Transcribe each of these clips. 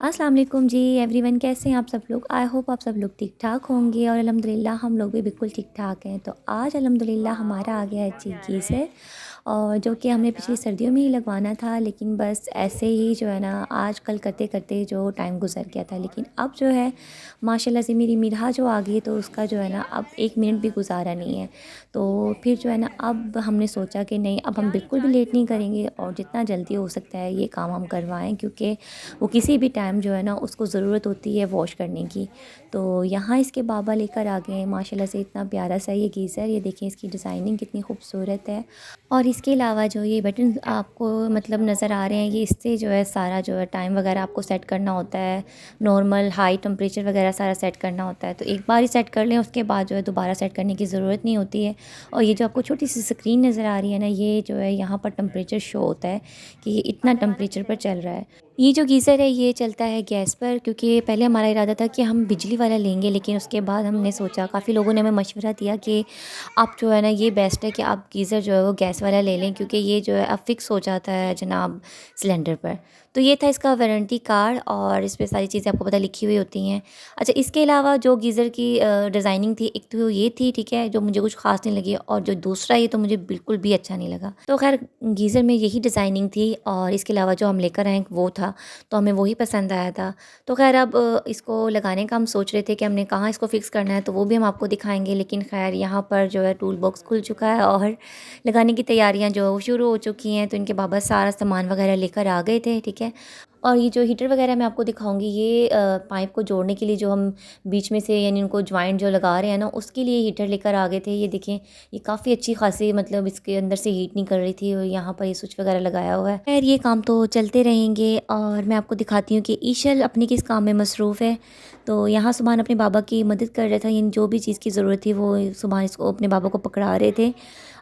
अस्सलाम वालेकुम जी एवरीवन, कैसे हैं आप सब लोग। आई होप आप सब लोग ठीक ठाक होंगे और अल्हम्दुलिल्लाह हम लोग भी बिल्कुल ठीक ठाक हैं। तो आज अल्हम्दुलिल्लाह हमारा आ गया है जी गीज़र, और जो कि हमने पिछली सर्दियों में ही लगवाना था, लेकिन बस ऐसे ही जो है ना आजकल करते करते जो टाइम गुजर गया था। लेकिन अब जो है माशाल्लाह से मेरी मिराह जो आ गई है, तो उसका जो है ना अब एक मिनट भी गुजारा नहीं है। तो फिर जो है ना अब हमने सोचा कि नहीं, अब हम बिल्कुल भी लेट नहीं करेंगे और जितना जल्दी हो सकता है ये काम हम करवाएं, क्योंकि वो किसी भी टाइम जो है ना उसको ज़रूरत होती है वॉश करने की। तो यहाँ इसके बाबा लेकर आ गए हैं माशाल्लाह से, इतना प्यारा सा ये गीज़र। ये देखें इसकी डिज़ाइनिंग कितनी खूबसूरत है। और इसके अलावा जो ये बटन आपको मतलब नज़र आ रहे हैं, ये इससे जो है सारा जो है टाइम वगैरह आपको सेट करना होता है, नॉर्मल हाई टेम्परेचर वगैरह सारा सेट करना होता है। तो एक बार ही सेट कर लें, उसके बाद जो है दोबारा सेट करने की ज़रूरत नहीं होती है। और ये जो आपको छोटी सी स्क्रीन नज़र आ रही है ना, ये जो है यहाँ पर टेम्परेचर शो होता है कि ये इतना टेम्परेचर पर चल रहा है। ये जो गीज़र है ये चलता है गैस पर, क्योंकि पहले हमारा इरादा था कि हम बिजली वाला लेंगे, लेकिन उसके बाद हमने सोचा, काफ़ी लोगों ने हमें मशवरा दिया कि आप जो है ना ये बेस्ट है कि आप गीज़र जो है वो गैस वाला ले लें, क्योंकि ये जो है अब फ़िक्स हो जाता है जनाब सिलेंडर पर। तो ये था इसका वारंटी कार्ड, और इस पे सारी चीज़ें आपको पता लिखी हुई होती हैं। अच्छा, इसके अलावा जो गीज़र की डिज़ाइनिंग थी, एक तो ये थी, ठीक है, जो मुझे कुछ ख़ास नहीं लगी, और जो दूसरा ये तो मुझे बिल्कुल भी अच्छा नहीं लगा। तो खैर गीज़र में यही डिज़ाइनिंग थी, और इसके अलावा जो हम लेकर आए वो था, तो हमें वही पसंद आया था। तो खैर अब इसको लगाने का हम सोच रहे थे कि हमने कहाँ इसको फ़िक्स करना है, तो वो भी हम आपको दिखाएंगे। लेकिन खैर यहाँ पर जो है टूल बॉक्स खुल चुका है और लगाने की तैयारियाँ जो है वो शुरू हो चुकी हैं। तो इनके बाबा सारा सामान वगैरह लेकर आ गए थे, ठीक है। और ये जो हीटर वगैरह मैं आपको दिखाऊंगी, ये पाइप को जोड़ने के लिए जो हम बीच में से यानी उनको जॉइंट जो लगा रहे हैं ना, उसके लिए हीटर लेकर आ गए थे। ये देखें, ये काफ़ी अच्छी खासी मतलब इसके अंदर से हीट नहीं कर रही थी, और यहाँ पर ये स्विच वगैरह लगाया हुआ है। खैर ये काम तो चलते रहेंगे, और मैं आपको दिखाती हूँ कि ईशल अपने किस काम में मसरूफ़ है। तो यहाँ सुबहान अपने बाबा की मदद कर रहा था, यानी जो भी चीज़ की ज़रूरत थी वो सुबहान इसको अपने बाबा को पकड़ा रहे थे।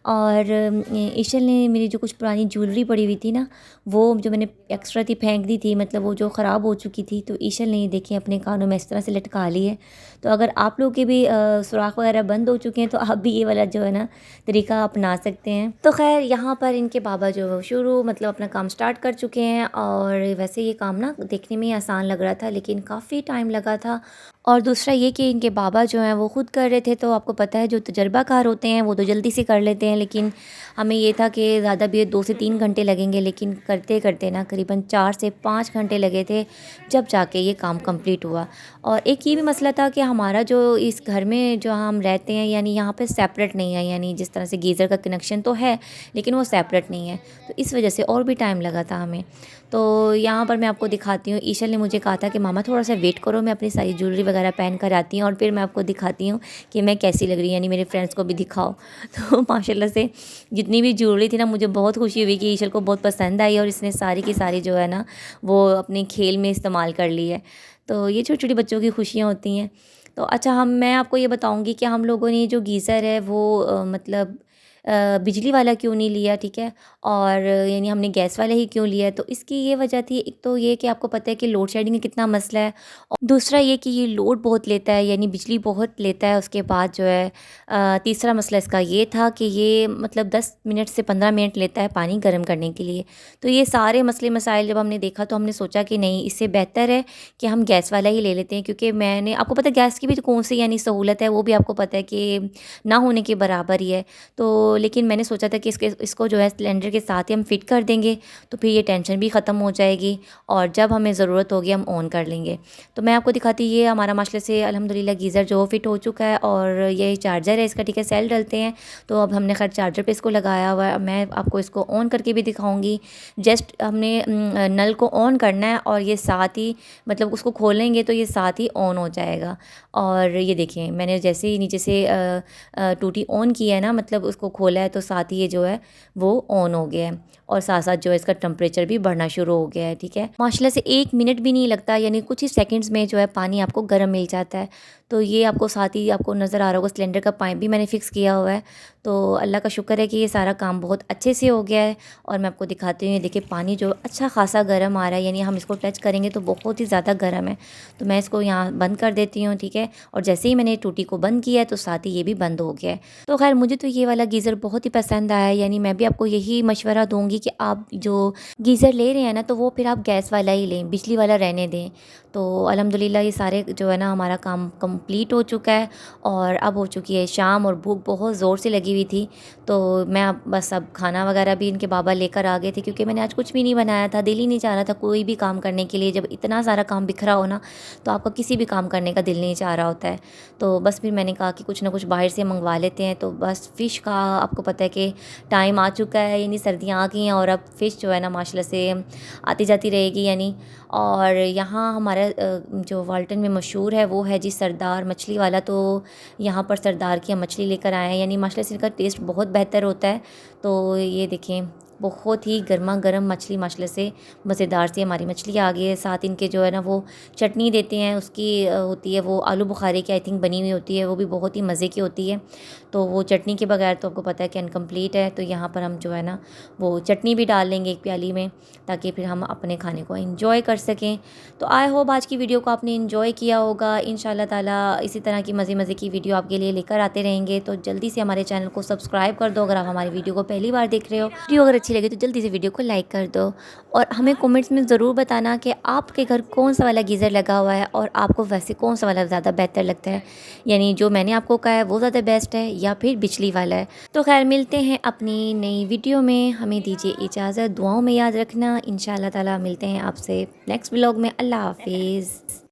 और ईशल ने मेरी जो कुछ पुरानी ज्वेलरी पड़ी हुई थी ना, वो जो मैंने एक्स्ट्रा थी फेंक दी थी, मतलब वो जो ख़राब हो चुकी थी, तो ईशल ने देखे अपने कानों में इस तरह से लटका ली है। तो अगर आप लोग के भी सुराख वगैरह बंद हो चुके हैं, तो आप भी ये वाला जो है ना तरीका अपना सकते हैं। तो खैर यहाँ पर इनके बाबा जो है शुरू मतलब अपना काम स्टार्ट कर चुके हैं। और वैसे ये काम ना देखने में ही आसान लग रहा था, लेकिन काफ़ी टाइम लगा था। और दूसरा ये कि इनके बाबा जो हैं वो ख़ुद कर रहे थे, तो आपको पता है जो तजर्बाकार होते हैं वो तो जल्दी से कर लेते हैं, लेकिन हमें ये था कि ज़्यादा भी 2 से 3 घंटे लगेंगे, लेकिन करते करते ना करीबन 4 से 5 घंटे लगे थे, जब जाके ये काम कंप्लीट हुआ। और एक ये भी मसला था कि हमारा जो इस घर में जो हम रहते हैं, यानी यहाँ पे सेपरेट नहीं है, यानी जिस तरह से गीज़र का कनेक्शन तो है लेकिन वो सेपरेट नहीं है, तो इस वजह से और भी टाइम लगा था हमें। तो यहाँ पर मैं आपको दिखाती हूँ, ईशल ने मुझे कहा था कि मामा थोड़ा सा वेट करो, मैं अपनी सारी ज्वेलरी वगैरह पहन कर आती हूँ और फिर मैं आपको दिखाती हूँ कि मैं कैसी लग रही हूँ, यानी मेरे फ्रेंड्स को भी दिखाओ। तो माशाल्लाह से जितनी भी ज्वेलरी थी ना, मुझे बहुत खुशी हुई कि ईशल को बहुत पसंद आई, और इसने सारी की सारी जो है ना वो अपने खेल में इस्तेमाल कर ली है। तो ये छोटी छोटी बच्चों की खुशियाँ होती हैं। तो अच्छा, मैं आपको ये बताऊँगी कि हम लोगों ने जो गीज़र है वो मतलब बिजली वाला क्यों नहीं लिया, ठीक है, और यानी हमने गैस वाला ही क्यों लिया है। तो इसकी ये वजह थी, एक तो ये कि आपको पता है कि लोड शेडिंग का कितना मसला है, और दूसरा ये कि ये लोड बहुत लेता है, यानी बिजली बहुत लेता है। उसके बाद जो है तीसरा मसला इसका ये था कि ये मतलब 10 मिनट से 15 मिनट लेता है पानी गर्म करने के लिए। तो ये सारे मसले मसाइल जब हमने देखा, तो हमने सोचा कि नहीं, इससे बेहतर है कि हम गैस वाला ही ले लेते हैं, क्योंकि मैंने आपको पता है गैस की भी तो कौन सी यानी सहूलत है, वो भी आपको पता है कि ना होने के बराबर ही है। तो लेकिन मैंने सोचा था कि इसको जो है सिलेंडर के साथ ही हम फिट कर देंगे, तो फिर ये टेंशन भी ख़त्म हो जाएगी, और जब हमें ज़रूरत होगी हम ऑन कर लेंगे। तो मैं आपको दिखाती, ये हमारा माशाल्लाह से अल्हम्दुलिल्लाह गीज़र जो फिट हो चुका है, और ये चार्जर है इसका, ठीक है, सेल डलते हैं। तो अब हमने खैर चार्जर पे इसको लगाया हुआ है, मैं आपको इसको ऑन करके भी दिखाऊंगी। जस्ट हमने नल को ऑन करना है, और ये साथ ही मतलब उसको खोलेंगे तो ये साथ ही ऑन हो जाएगा। और ये देखिए, मैंने जैसे ही नीचे से टूटी ऑन किया है ना, मतलब उसको खोला है, तो साथ ही ये जो है वो ऑन हो गया है, और साथ साथ जो है इसका टेम्परेचर भी बढ़ना शुरू हो गया है, ठीक है। माशाल्लाह से 1 मिनट भी नहीं लगता, यानी कुछ ही सेकंड्स में जो है पानी आपको गर्म मिल जाता है। तो ये आपको साथ ही आपको नज़र आ रहा होगा, सिलेंडर का पाइप भी मैंने फ़िक्स किया हुआ है। तो अल्लाह का शुक्र है कि ये सारा काम बहुत अच्छे से हो गया है। और मैं आपको दिखाती हूँ, ये देखिए पानी जो अच्छा खासा गर्म आ रहा है, यानी हम इसको टच करेंगे तो बहुत ही ज़्यादा गर्म है। तो मैं इसको यहाँ बंद कर देती हूँ, ठीक है। और जैसे ही मैंने टूटी को बंद किया है तो साथ ही ये भी बंद हो गया है। तो खैर मुझे तो ये वाला गीज़र बहुत ही पसंद आया है, यानी मैं भी आपको यही मशवरा दूँगी कि आप जो गीज़र ले रहे हैं ना, तो वो फिर आप गैस वाला ही लें, बिजली वाला रहने दें। तो अल्हम्दुलिल्लाह ये सारे जो है ना हमारा काम कंप्लीट हो चुका है। और अब हो चुकी है शाम और भूख बहुत ज़ोर से लगी हुई थी। तो मैं अब बस अब खाना वगैरह भी इनके बाबा लेकर आ गए थे, क्योंकि मैंने आज कुछ भी नहीं बनाया था, दिल ही नहीं चाह रहा था कोई भी काम करने के लिए। जब इतना सारा काम बिखरा हो ना, तो आपका किसी भी काम करने का दिल नहीं चाह रहा होता है। तो बस फिर मैंने कहा कि कुछ ना कुछ बाहर से मंगवा लेते हैं। तो बस फ़िश का आपको पता है कि टाइम आ चुका है, यानी सर्दियाँ आ गई हैं और अब फ़िश जो है ना माशाल्लाह से आती जाती रहेगी यानी। और यहाँ हमारा जो वाल्टन में मशहूर है वो है जी सरदार मछली वाला। तो यहाँ पर सरदार की हम मछली लेकर आए हैं, यानी माशाल्लाह से इनका टेस्ट बहुत बेहतर होता है। तो ये देखें, बहुत ही गर्मा गर्म मछली माशाल्लाह से मज़ेदार सी हमारी मछली आ गई है। साथ इनके जो है ना वो चटनी देते हैं, उसकी होती है वो आलू बुखारे की आई थिंक बनी हुई होती है, वो भी बहुत ही मज़े की होती है। तो वो चटनी के बगैर तो आपको पता है कि अनकम्प्लीट है। तो यहाँ पर हम जो है ना वो चटनी भी डाल लेंगे एक प्याली में, ताकि फिर हम अपने खाने को इंजॉय कर सकें। तो आई होप आज की वीडियो को आपने इंजॉय किया होगा। इंशाल्लाह ताला इसी तरह की मज़े मज़े की वीडियो आपके लिए लेकर आते रहेंगे। तो जल्दी से हमारे चैनल को सब्सक्राइब कर दो अगर आप हमारी वीडियो को पहली बार देख रहे हो। वीडियो अगर अच्छी लगे तो जल्दी से वीडियो को लाइक कर दो। और हमें कमेंट्स में ज़रूर बताना कि आपके घर कौन सा वाला गीज़र लगा हुआ है और आपको वैसे कौन सा वाला ज़्यादा बेहतर लगता है, यानी जो मैंने आपको कहा है वो ज़्यादा बेस्ट है या फिर बिजली वाला है। तो खैर मिलते हैं अपनी नई वीडियो में, हमें दीजिए इजाज़त, दुआओं में याद रखना। इंशाल्लाह ताला मिलते हैं आपसे नेक्स्ट व्लॉग में। अल्लाह हाफिज़।